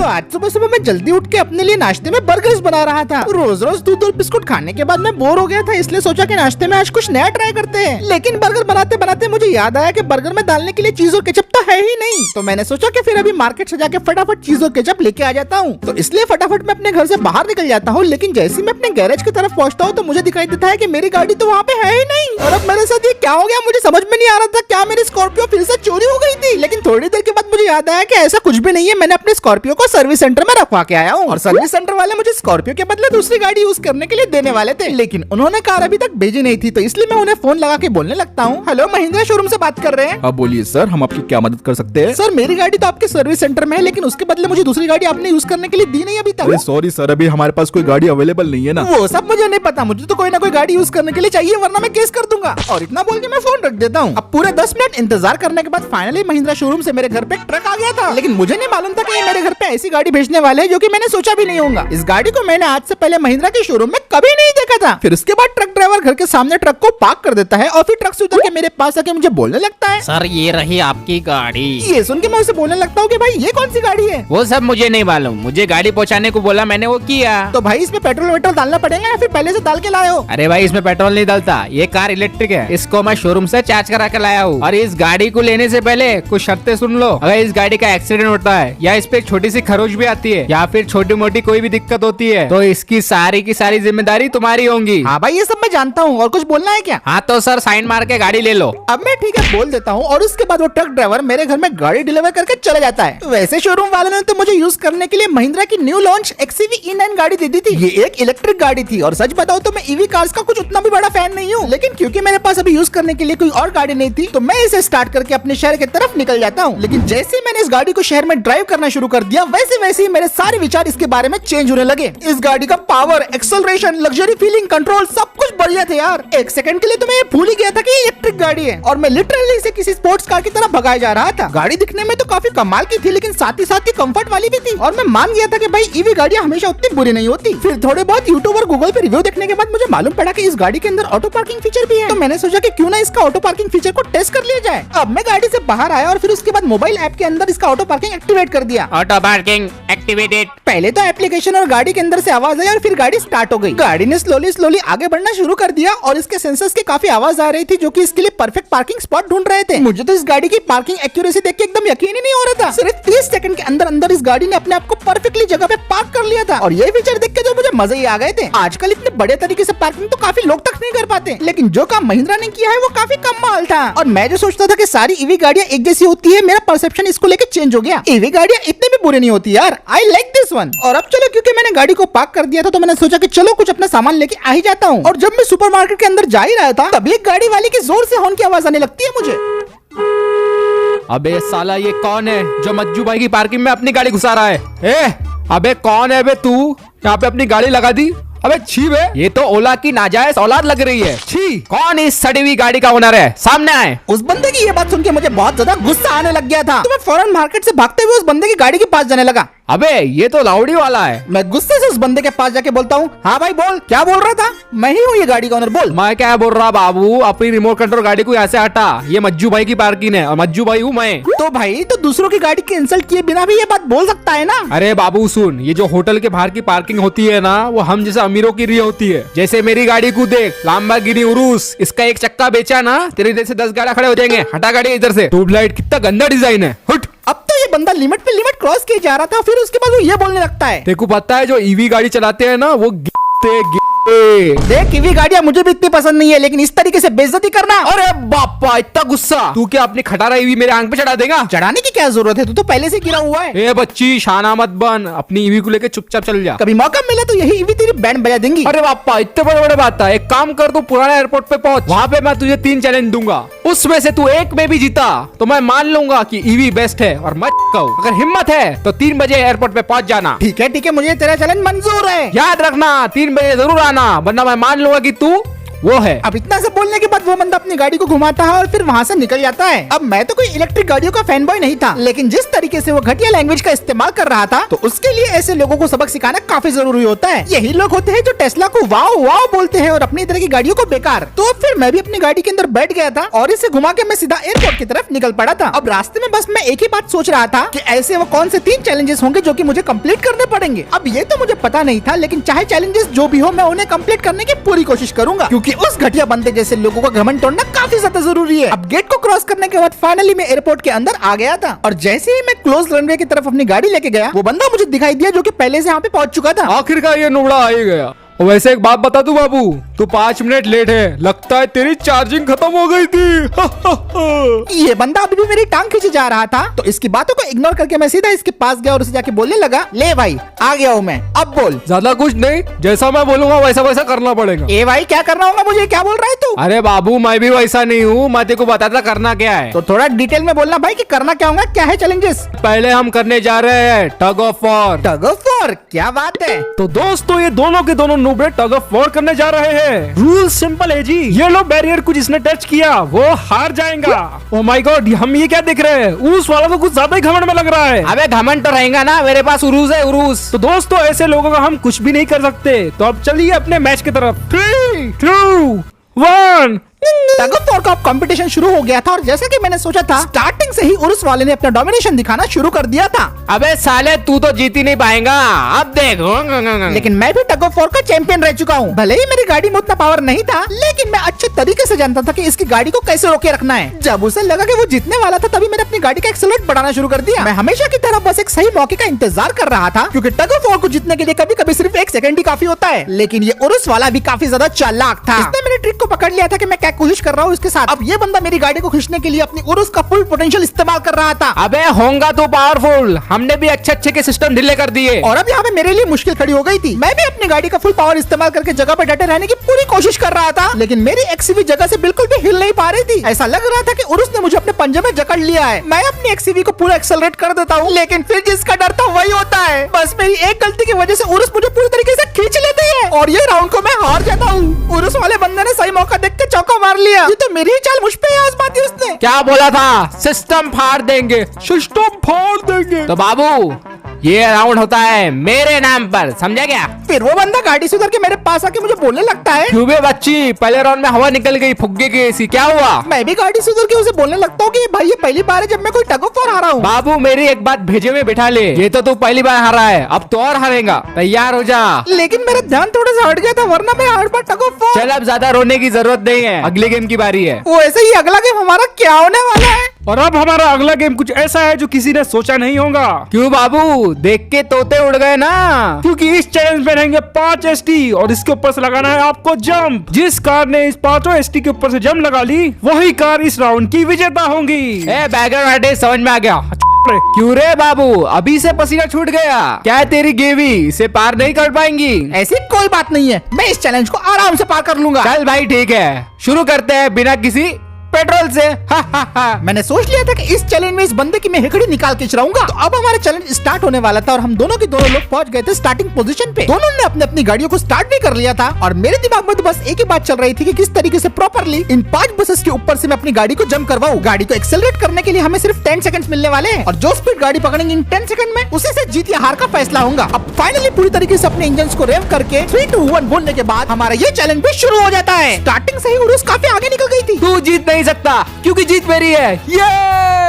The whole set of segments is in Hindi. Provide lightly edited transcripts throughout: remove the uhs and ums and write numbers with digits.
तो आज सुबह सुबह मैं जल्दी उठ के अपने लिए नाश्ते में बर्गर्स बना रहा था। रोज रोज दूध और बिस्कुट खाने के बाद मैं बोर हो गया था, इसलिए सोचा कि नाश्ते में आज कुछ नया ट्राई करते हैं। लेकिन बर्गर बनाते बनाते मुझे याद आया कि बर्गर में डालने के लिए चीज और केचप तो है ही नहीं। तो मैंने सोचा कि फिर अभी मार्केट से जाके फटाफट चीज और केचप लेके आ जाता हूँ। तो इसलिए फटाफट मैं अपने घर से बाहर निकल जाता हूँ। लेकिन जैसे ही मैं अपने गैरेज की तरफ पहुँचता हूँ तो मुझे दिखाई देता है कि मेरी गाड़ी तो वहाँ पे है ही नहीं। और अब मेरे साथ ये क्या हो गया, मुझे समझ में नहीं आ रहा था। क्या मेरी स्कॉर्पियो फिर से चोरी हो गई थी? लेकिन थोड़ी देर के बाद मुझे याद आया कि ऐसा कुछ भी नहीं है। मैंने अपने स्कॉर्पियो को सर्विस सेंटर में रखवा के आया हूँ और सर्विस सेंटर वाले मुझे स्कॉर्पियो के बदले दूसरी गाड़ी यूज करने के लिए देने वाले थे, लेकिन उन्होंने कार अभी तक भेजी नहीं थी। तो इसलिए मैं उन्हें फोन लगा के बोलने लगता हूँ, हेलो, महिंद्रा शोरूम से बात कर रहे हैं? अब बोलिए सर, हम आपकी क्या मदद कर सकते हैं? सर, मेरी गाड़ी तो आपके सर्विस सेंटर में है, लेकिन उसके बदले मुझे दूसरी गाड़ी आपने यूज करने के लिए दी नहीं अभी तक। सॉरी सर, अभी हमारे पास कोई गाड़ी अवेलेबल नहीं है ना। वो सब मुझे नहीं पता, मुझे तो कोई ना कोई गाड़ी यूज करने के लिए चाहिए, वरना मैं केस कर दूंगा। और इतना बोल के मैं फोन रख देता हूँ। अब पूरे 10 मिनट इंतजार करने के बाद फाइनली महिंद्रा शोरूम से मेरे घर पे एक ट्रक आ गया था। लेकिन मुझे नहीं मालूम था कि ये मेरे घर पे ऐसी गाड़ी भेजने वाले हैं जो कि मैंने सोचा भी नहीं होगा। इस गाड़ी को मैंने आज से पहले महिंद्रा के शोरूम में कभी नहीं देखा था। फिर उसके बाद ट्रक ड्राइवर घर के सामने ट्रक को पार्क कर देता है और फिर ट्रक से उतर के मेरे पास आके मुझे बोलने लगता है, सर ये रही आपकी गाड़ी। ये सुन के मैं उसे बोलने लगता हूँ कि भाई ये कौन सी गाड़ी है? वो सब मुझे नहीं मालूम, मुझे गाड़ी पहुँचाने को बोला, मैंने वो किया। तो भाई इसमें पेट्रोल वेट्रोल डालना पड़ेगा या फिर पहले से डाल के लाए हो? अरे भाई इसमें पेट्रोल नहीं डालता, ये कार इलेक्ट्रिक है, इसको मैं शोरूम से चार्ज करा के लाया हूँ। और इस गाड़ी को लेने से पहले कुछ शर्तें सुन लो। अगर इस गाड़ी का एक्सीडेंट होता है या इस पे एक छोटी सी खरोच भी आती है या फिर छोटी मोटी कोई भी दिक्कत होती है तो इसकी सारी की सारी जिम्मेदारी तुम्हारी होगी। हाँ भाई, ये सब मैं जानता हूँ। और कुछ बोलना है क्या? हाँ तो सर साइन मार के गाड़ी ले लो। अब मैं ठीक है बोल देता हूँ। और उसके बाद वो ट्रक ड्राइवर मेरे घर में गाड़ी डिलीवर करके चला जाता है। वैसे शोरूम वालों ने तो मुझे यूज करने के लिए महिंद्रा की न्यू लॉन्च XCV E9 गाड़ी दे दी थी। ये एक इलेक्ट्रिक गाड़ी थी और सच बताओ तो मैं ईवी कार्स का कुछ उतना भी बड़ा फैन नहीं हूँ, लेकिन क्योंकि मेरे पास अभी यूज करने के लिए कोई और गाड़ी नहीं थी तो मैं इसे स्टार्ट करके अपने शहर की तरफ निकल जाता हूँ। लेकिन जैसे ही मैंने इस गाड़ी को शहर में ड्राइव करना शुरू कर दिया वैसे ही मेरे सारे विचार इसके बारे में चेंज होने लगे। इस गाड़ी का power, acceleration, luxury feeling, control सब कुछ बढ़िया थे यार। एक सेकंड के लिए तो मैं भूल ही गया था कि ये इलेक्ट्रिक गाड़ी है और मैं लिटरली इसे किसी स्पोर्ट्स कार की तरह भगाया जा रहा था। गाड़ी दिखने में तो काफी कमाल की थी, लेकिन साथ ही कंफर्ट वाली भी थी। और मैं मान गया था कि भाई ईवी गाड़ियां हमेशा उतनी बुरी नहीं होती। फिर थोड़े बहुत यूट्यूब और गूगल पे रिव्यू देखने के बाद मुझे मालूम पड़ा कि इस गाड़ी के अंदर ऑटो पार्किंग फीचर भी है। तो मैंने सोचा कि क्यों ना इसका ऑटो पार्किंग फीचर को टेस्ट कर लिया जाए। अब मैं गाड़ी से बाहर आया और फिर उसके बाद मोबाइल ऐप के अंदर इसका ऑटो पार्किंग एक्टिवेट कर दिया। Auto parking activated. पहले तो एप्लीकेशन और गाड़ी के अंदर से आवाज आई और फिर गाड़ी स्टार्ट हो गई। गाड़ी ने स्लोली आगे बढ़ना शुरू कर दिया और इसके सेंसर्स की काफी आवाज आ रही थी जो कि इसके लिए परफेक्ट पार्किंग स्पॉट ढूंढ रहे थे। मुझे तो इस गाड़ी की पार्किंग एक्यूरेसी देख के एकदम यकीन ही नहीं हो रहा था। सिर्फ 30 सेकंड के अंदर इस गाड़ी ने अपने आप को परफेक्टली जगह पे पार्क कर लिया था और ये फीचर देख के तो मुझे मजे ही आ गए थे। आजकल इतने बड़े तरीके से पार्किंग तो काफी लोग तक नहीं कर पाते, लेकिन जो काम महिंद्रा ने किया है वो काफी कमाल था। और मैं जो सोचता था कि सारी ईवी गाड़ियां एक जैसी होती है, मेरा परसेप्शन इसको लेके चेंज हो गया। ईवी गाड़ियां इतनी भी बुरी नहीं होती यार। I like this one. और अब चलो, क्योंकि मैंने गाड़ी को पार्क कर दिया था तो मैंने सोचा कि चलो कुछ अपना सामान लेके आ ही जाता हूँ। और जब मैं सुपरमार्केट के अंदर जा ही रहा था तभी एक गाड़ी वाले की जोर से हॉर्न की आवाज आने लगती है मुझे। अबे साला ये कौन है जो मज्जू भाई की पार्किंग में अपनी गाड़ी घुसा रहा है? अबे कौन है बे तू? यहाँ पे अपनी गाड़ी लगा दी? अबे छी बे, ये तो ओला की नाजायज औलाद लग रही है। छी, कौन इस सड़ी हुई गाड़ी का ओनर है? सामने आए। उस बंदे की ये बात सुन के मुझे बहुत ज्यादा गुस्सा आने लग गया था तो मैं फौरन मार्केट से भागते हुए उस बंदे की गाड़ी के पास जाने लगा। अबे ये तो लाउडी वाला है। मैं गुस्से से उस बंदे के पास जाके बोलता हूँ, हाँ भाई बोल, क्या बोल रहा था? मैं ही हूँ ये गाड़ी का ओनर, बोल। मैं क्या बोल रहा बाबू, अपनी रिमोट कंट्रोल गाड़ी को यहाँ से हटा, ये मज्जू भाई की पार्किंग है और मज्जू भाई हूँ मैं। तो भाई तो दूसरों की गाड़ी की इंसल्ट किए बिना भी ये बात बोल सकता है ना? अरे बाबू सुन, ये जो होटल के बाहर की पार्किंग होती है ना, वो हम जैसे अमीरों की लिए होती है। जैसे मेरी गाड़ी को देख, लाम्बोर्गिनी उरुस, इसका एक चक्का बेचा ना, तेरे जैसे 10 गाड़ी खड़े हो जाएंगे। हटा गाड़ी इधर से। ट्यूबलाइट कितना गंदा डिजाइन है, हट। अब तो ये बंदा लिमिट पे लिमिट क्रॉस किए जा रहा था, फिर उसके बाद वो ये बोलने लगता है, तेरे को पता है जो ईवी गाड़ी चलाते हैं ना वो देख ईवी गाड़ियां मुझे भी इतनी पसंद नहीं है, लेकिन इस तरीके से बेइज्जती करना। अरे बापा इतना गुस्सा, तू क्या अपनी खटारा ईवी मेरे आंख पे चढ़ा देगा? चढ़ाने की क्या जरूरत है, तू तो पहले से गिरा हुआ है। ए बच्ची शाना मत बन, अपनी ईवी को लेके चुपचाप चल जा। कभी मौका मिला तो यही ईवी तेरी बैंड बजा देंगी। अरे बापा इतने बड़े बड़े बात है, एक काम कर तू पुराने एयरपोर्ट पे पहुंच, वहाँ पे मैं तुझे 3 चैलेंज दूंगा, उसमें से तू एक में भी जीता तो मैं मान लूंगा कि ईवी बेस्ट है और मत कहो। अगर हिम्मत है तो 3 बजे एयरपोर्ट पे पहुंच जाना। ठीक है मुझे तेरा चैलेंज मंजूर है। याद रखना 3 बजे जरूर आना, वरना मैं मान लूंगा कि तू वो है। अब इतना सब बोलने के बाद वो बंदा अपनी गाड़ी को घुमाता है और फिर वहाँ से निकल जाता है। अब मैं तो कोई इलेक्ट्रिक गाड़ियों का फैन बॉय नहीं था, लेकिन जिस तरीके से वो घटिया लैंग्वेज का इस्तेमाल कर रहा था, तो उसके लिए ऐसे लोगों को सबक सिखाना काफी जरूरी होता है। यही लोग होते हैं जो टेस्ला को वाओ वाओ बोलते हैं और अपनी तरह की गाड़ियों को बेकार। तो फिर मैं भी अपनी गाड़ी के अंदर बैठ गया था और इसे घुमा के मैं सीधा एयरपोर्ट की तरफ निकल पड़ा था। अब रास्ते में बस मैं एक ही बात सोच रहा था कि ऐसे वो कौन से 3 चैलेंजेस होंगे जो कि मुझे कंप्लीट करने पड़ेंगे। अब ये तो मुझे पता नहीं था, लेकिन चाहे चैलेंजेस जो भी हो, मैं उन्हें कंप्लीट करने की पूरी कोशिश करूंगा, क्योंकि उस घटिया बंदे जैसे लोगों का घमंड तोड़ना काफी ज्यादा जरूरी है। अब गेट को क्रॉस करने के बाद फाइनली मैं एयरपोर्ट के अंदर आ गया था और जैसे ही मैं क्लोज रनवे की तरफ अपनी गाड़ी लेके गया, वो बंदा मुझे दिखाई दिया जो कि पहले से यहाँ पे पहुंच चुका था। आखिरकार ये नुबड़ा आ ही गया। और वैसे एक बात बता दूं बाबू, तू 5 मिनट लेट है, लगता है तेरी चार्जिंग खत्म हो गई थी। ये बंदा अभी भी मेरी टांग खींचे जा रहा था, तो इसकी बातों को इग्नोर करके मैं सीधा इसके पास गया और उसे जाके बोलने लगा, ले भाई आ गया हूँ मैं, अब बोल। ज्यादा कुछ नहीं, जैसा मैं बोलूंगा वैसा वैसा करना पड़ेगा। ए भाई क्या करना होगा मुझे, क्या बोल रहा है तू? अरे बाबू मैं भी वैसा नहीं हूँ, मैं तेरे को बताता करना क्या है। तो थोड़ा डिटेल में बोलना भाई कि करना क्या होगा, क्या है चैलेंजेस। पहले हम करने जा रहे हैं tug of war. Tug of war, क्या बात है। तो दोस्तों ये दोनों के दोनों नुबड़े टग ऑफ वॉर करने जा रहे हैं। रूल सिंपल है जी, ये लो बैरियर को जिसने टच किया वो हार जाएगा। ओह माय गॉड, हम ये क्या देख रहे हैं, उस वाला तो कुछ ज्यादा ही घमंड में लग रहा है। अबे घमंड तो रहेगा ना, मेरे पास उरूस है उरूस। तो दोस्तों ऐसे लोगों का हम कुछ भी नहीं कर सकते। तो अब चलिए अपने मैच की तरफ। 3, 2, 1। टग ऑफ वॉर का कंपटीशन शुरू हो गया था और जैसा कि मैंने सोचा था, स्टार्टिंग से ही उरुस वाले ने अपना डोमिनेशन दिखाना शुरू कर दिया था। अबे साले तू तो जीत ही नहीं पाएगा, अब देखो। लेकिन मैं भी टग ऑफ वॉर का चैंपियन रह चुका हूँ। भले ही मेरी गाड़ी में उतना पावर नहीं था, लेकिन मैं अच्छे तरीके से जानता था कि इसकी गाड़ी को कैसे रोके रखना है। जब उसे लगा कि वो जीतने वाला था, तभी मैंने अपनी गाड़ी का एक्सेलरेट बढ़ाना शुरू कर दिया। मैं हमेशा की तरह बस एक सही मौके का इंतजार कर रहा था, क्योंकि टग ऑफ वॉर को जीतने के लिए कभी कभी सिर्फ 1 सेकंड ही काफी होता है। लेकिन ये उरुस वाला भी काफी ज्यादा चालाक था। इसने मेरी ट्रिक को पकड़ लिया था कि मैं क्या कोशिश कर रहा हूँ इसके साथ। अब ये बंदा मेरी गाड़ी को खींचने के लिए अपनी उरुस का फुल पोटेंशियल इस्तेमाल कर रहा था। अबे होगा तो पावरफुल, हमने भी अच्छे के सिस्टम ढीले कर दिए। और अब यहाँ पे मेरे लिए मुश्किल खड़ी हो गई थी। मैं भी अपनी गाड़ी का फुल पावर इस्तेमाल करके जगह पे डटे रहने की पूरी कोशिश कर रहा था, लेकिन मेरी एक्सयूवी जगह से बिल्कुल भी हिल नहीं पा रही थी। ऐसा लग रहा था कि उरुस ने मुझे अपने पंजे में जकड़ लिया है। मैं अपनी एक्सयूवी को पूरा एक्सेलरेट कर देता हूँ, लेकिन फिर जिसका डर था वही होता है। बस मेरी एक गलती की वजह से उरुस मुझे पूरी तरीके से खींच लेती है और ये राउंड को मैं हार जाता हूँ। उरुस वाले बंदे ने सही मौका देख के चौका मार लिया। ये तो मेरी ही चाल मुझ पे आजमाती उसने। क्या बोला था, सिस्टम फाड़ देंगे, सिस्टम फाड़ देंगे। तो बाबू ये राउंड होता है मेरे नाम पर, समझा क्या? फिर वो बंदा गाड़ी से उतर के मेरे पास आके मुझे बोलने लगता है, क्यों बे बच्ची, पहले राउंड में हवा निकल गई, फुग्गे की ऐसी, क्या हुआ? मैं भी गाड़ी से उतर के उसे बोलने लगता हूँ कि भाई ये पहली बार है जब मैं कोई टग ऑफ वॉर हारा हूँ। बाबू मेरी एक बात भेजे में बिठा ले, ये तो तू पहली बार हारा है, अब तो और हारेगा, तैयार हो जा। लेकिन मेरा ध्यान थोड़ा सा हट गया था, वरना मैं हर बार टग ऑफ वॉर। चल अब ज्यादा रोने की जरूरत नहीं है, अगले गेम की बारी है। वैसे ही अगला गेम हमारा क्या होने वाला है? और अब हमारा अगला गेम कुछ ऐसा है जो किसी ने सोचा नहीं होगा। क्यों बाबू, देख के तोते उड़ गए ना? क्योंकि इस चैलेंज में रहेंगे 5 ST और इसके ऊपर से लगाना है आपको जंप। जिस कार ने इस 5 ST के ऊपर से जंप लगा ली, वही कार इस राउंड की विजेता होंगी। ए बैकग्राउंड हटे, समझ में आ गया। क्यों रे बाबू, अभी से पसीना छूट गया क्या है तेरी गेवी, इसे पार नहीं कर पाएंगी? ऐसी कोई बात नहीं है, मैं इस चैलेंज को आराम से पार कर लूंगा। चल भाई ठीक है, शुरू करते हैं बिना किसी पेट्रोल से। मैंने सोच लिया था कि इस चैलेंज में इस बंदे की मैं हेकड़ी निकाल के चलाऊंगा। तो अब हमारा चैलेंज स्टार्ट होने वाला था और हम दोनों के दोनों लोग पहुंच गए थे स्टार्टिंग पोजीशन पे। दोनों ने अपने अपनी गाड़ियों को स्टार्ट भी कर लिया था और मेरे दिमाग में तो बस एक ही बात चल रही थी कि किस तरीके से प्रॉपरली इन 5 बसेस के ऊपर से मैं अपनी गाड़ी को जंप करवाऊं। गाड़ी को एक्सेलरेट करने के लिए हमें सिर्फ 10 सेकंड्स मिलने वाले हैं और जो स्पीड गाड़ी पकड़ेंगे इन 10 सेकंड में, उसी से जीत या हार का फैसला होगा। अब फाइनली पूरी तरीके से अपने इंजन को रेव करके 3, 2, 1 बोलने के बाद हमारा ये चैलेंज भी शुरू हो जाता है। स्टार्टिंग से ही उरुस काफी आगे निकल गई थी। तू जीत नहीं सकता क्योंकि जीत मेरी है। ये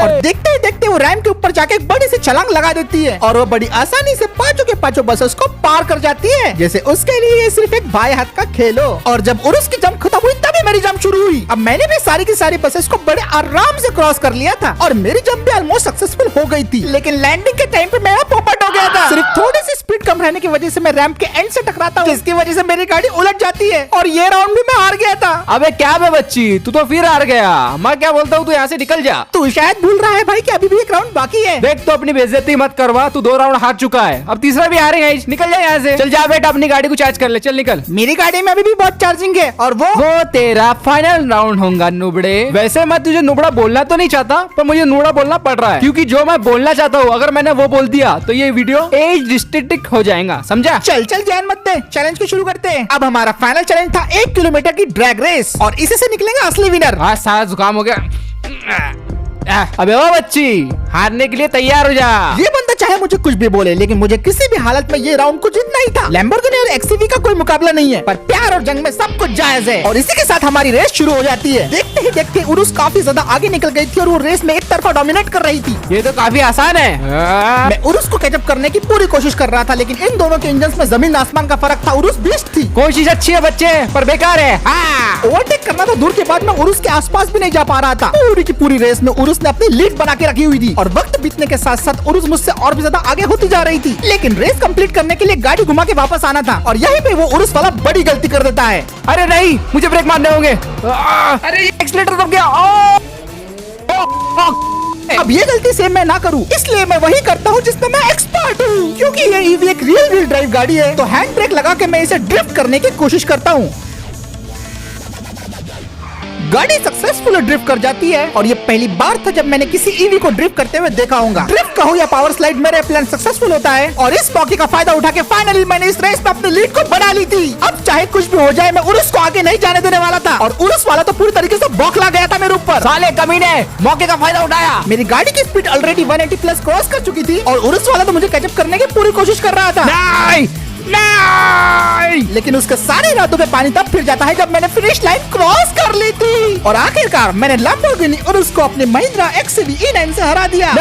और देखते ही देखते वो रैम के ऊपर जाके एक बड़ी सी छलांग लगा देती है और वो बड़ी आसानी से 5 के 5 बसेस को पार कर जाती है, जैसे उसके लिए ये सिर्फ एक बाएं हाथ का खेल हो। और जब उरुस की जंप खत्म हुई तभी मेरी जंप शुरू हुई। अब मैंने भी सारी की सारी बसेस को बड़े आराम से क्रॉस कर लिया था और मेरी जंप भी ऑलमोस्ट सक्सेसफुल हो गई थी, लेकिन लैंडिंग के टाइम पे मेरा पोपट हो गया था। सिर्फ थोड़ी सी स्पीड कम रहने की वजह से मैं रैंप के एंड से टकराता हूँ, जिसकी वजह से मेरी गाड़ी उलट जाती है और ये राउंड भी मैं हार गया था। अबे क्या बे बच्ची, तू तो फिर हार गया। मैं क्या बोलता हूँ, तू यहाँ से निकल जा। तू शायद भूल रहा है भाई कि अभी भी एक राउंड बाकी है। देख तो अपनी बेइज्जती मत करवा, तू 2 राउंड हार चुका है, अब तीसरा भी हारेगा। निकल जा यहाँ से, चल जा बेटा अपनी गाड़ी को चार्ज कर ले, चल निकल। मेरी गाड़ी में अभी भी बहुत चार्जिंग है और वो तेरा फाइनल राउंड होगा नुबड़े। वैसे मैं तुझे नुबड़ा बोलना तो नहीं चाहता, पर मुझे नुबड़ा बोलना पड़ रहा है क्योंकि जो मैं बोलना चाहता हूँ अगर मैंने वो बोल दिया तो ये वीडियो एज रिस्ट्रिक्टेड हो जाएगा, समझा? चल चल जान मत दे, चैलेंज को शुरू करते हैं। अब हमारा फाइनल चैलेंज था 1 किलोमीटर की ड्रैग रेस और इसी से निकलेगा असली विनर। आज सारा जुकाम हो गया। अबे ओ बच्ची, हारने के लिए तैयार हो जा। ये बंदा चाहे मुझे कुछ भी बोले, लेकिन मुझे किसी भी हालत में ये राउंड को जीतना ही था। लैम्बोर्गिनी और एक्सयूवी का कोई मुकाबला नहीं है, पर प्यार और जंग में सब कुछ जायज है। और इसी के साथ हमारी रेस शुरू हो जाती है। देखते ही देखते उरुस काफी ज्यादा आगे निकल गई थी और वो रेस में एक तरफा डोमिनेट कर रही थी। ये तो काफी आसान है। मैं उरुस को कैचअप करने की पूरी कोशिश कर रहा था, लेकिन इन दोनों के इंजन में जमीन आसमान का फर्क था। उरुस बीस्ट थी। कोशिश अच्छी है बच्चे, पर बेकार है। ओवरटेक करना तो दूर के बाद मैं उरुस के आसपास भी नहीं जा पा रहा था। पूरी की पूरी रेस में उरुस ने अपनी लीड बना के रखी हुई थी और वक्त बीतने के साथ साथ उरुस मुझसे और भी ज्यादा आगे होती जा रही थी। लेकिन रेस कंप्लीट करने के लिए गाड़ी घुमा के वापस आना था और यहीं पे वो उरुस वाला बड़ी गलती कर देता है। अरे नहीं, मुझे ब्रेक मारने होंगे। अरे एक्सीलेटर दब गया। अब ये गलती सेम मैं ना करूं, इसलिए मैं वही करता हूं जिसमें मैं एक्सपर्ट हूं। क्योंकि ये ईवी एक रियल व्हील ड्राइव गाड़ी है, तो हैंड ब्रेक लगा के मैं इसे ड्रिफ्ट करने की कोशिश करता हूं। गाड़ी सक्सेसफुल ड्रिफ्ट कर जाती है और ये पहली बार था जब मैंने किसी ईवी को ड्रिफ्ट करते हुए देखा होगा। ड्रिफ्ट का हो या पावर स्लाइड, मेरे प्लान सक्सेसफुल होता है और इस मौके का फायदा उठा के फाइनली मैंने इस रेस में अपनी लीड को बढ़ा ली थी। अब चाहे कुछ भी हो जाए, मैं उरुस को आगे नहीं जाने देने वाला था और उरुस वाला तो पूरी तरीके से बौखला गया था मेरे ऊपर। साले कमीने, मौके का फायदा उठाया। मेरी गाड़ी की स्पीड ऑलरेडी 180 प्लस क्रॉस कर चुकी थी और उरुस वाला तो मुझे कैचअप करने की पूरी कोशिश कर रहा था। नहीं, नहीं। लेकिन उसके सारे इरादों पे पानी तब फिर जाता है जब मैंने फिनिश लाइन क्रॉस कर ली थी और आखिरकार मैंने लैम्बोर्गिनी उरुस को अपने महिंद्रा एक्सयूवी E9 से हरा दिया।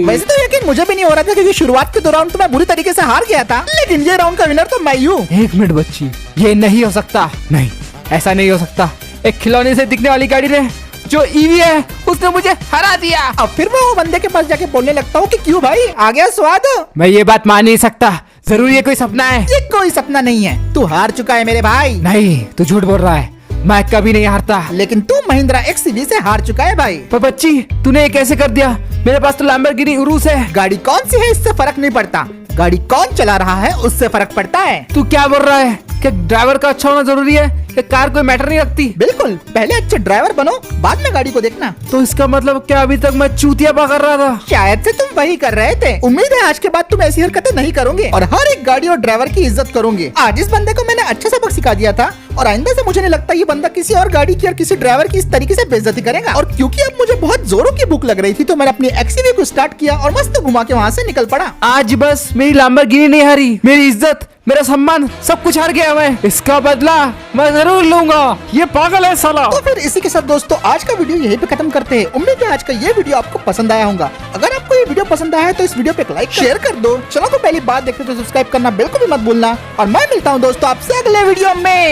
वैसे तो यकीन मुझे भी नहीं हो रहा था, क्योंकि शुरुआत के 2 राउंड तो मैं बुरी तरीके से हार गया था, लेकिन ये राउंड का विनर तो मैं ही हूँ। एक मिनट बच्ची, ये नहीं हो सकता। नहीं, ऐसा नहीं हो सकता। एक खिलौने से दिखने वाली गाड़ी ने, जो ईवी है, उसने मुझे हरा दिया। अब फिर मैं वो बंदे के पास जाके बोलने लगता हूँ कि क्यों भाई, आ गया स्वाद। मैं ये बात मान नहीं सकता। जरूर ये कोई सपना है। ये कोई सपना नहीं है, तू हार चुका है मेरे भाई। नहीं, तू झूठ बोल रहा है। मैं कभी नहीं हारता। लेकिन तू महिंद्रा एक्सयूवी से हार चुका है भाई। पर बच्ची, तूने ये कैसे कर दिया? मेरे पास तो लैम्बोर्गिनी उरुस है। गाड़ी कौन सी है इससे फर्क नहीं पड़ता, गाड़ी कौन चला रहा है उससे फर्क पड़ता है। तू क्या बोल रहा है? क्या ड्राइवर का अच्छा होना जरूरी है? क्या कार कोई मैटर नहीं रखती? बिल्कुल, पहले अच्छे ड्राइवर बनो, बाद में गाड़ी को देखना। तो इसका मतलब क्या अभी तक मैं चूतिया पा कर रहा था? शायद से तुम वही कर रहे थे। उम्मीद है आज के बाद तुम ऐसी हरकतें नहीं करोगे और हर एक गाड़ी और ड्राइवर की इज्जत करोगे। आज इस बंदे को मैंने अच्छा सबक सिखा दिया था और आइंदा से मुझे नहीं लगता ये बंदा किसी और गाड़ी की और किसी ड्राइवर की इस तरीके से बेइज्जती करेगा। और क्योंकि अब मुझे बहुत जोरों की भूख लग रही थी, तो मैंने अपनी एक्सयूवी को स्टार्ट किया और मस्त घुमा के वहाँ से निकल पड़ा। आज बस मेरी लैम्बोर्गिनी नहीं हारी, मेरी इज्जत, मेरा सम्मान, सब कुछ हार गया मैं। इसका बदला मैं जरूर लूंगा। ये पागल है साला। तो फिर इसी के साथ दोस्तों आज का वीडियो यहीं पे खत्म करते हैं। उम्मीद है आज का ये वीडियो आपको पसंद आया होगा। अगर आपको ये वीडियो पसंद आया है तो इस वीडियो पे एक लाइक शेयर कर दो। चैनल को पहली बार देखते तो सब्सक्राइब करना बिल्कुल भी मत भूलना और मैं मिलता हूँ दोस्तों आपसे अगले वीडियो में।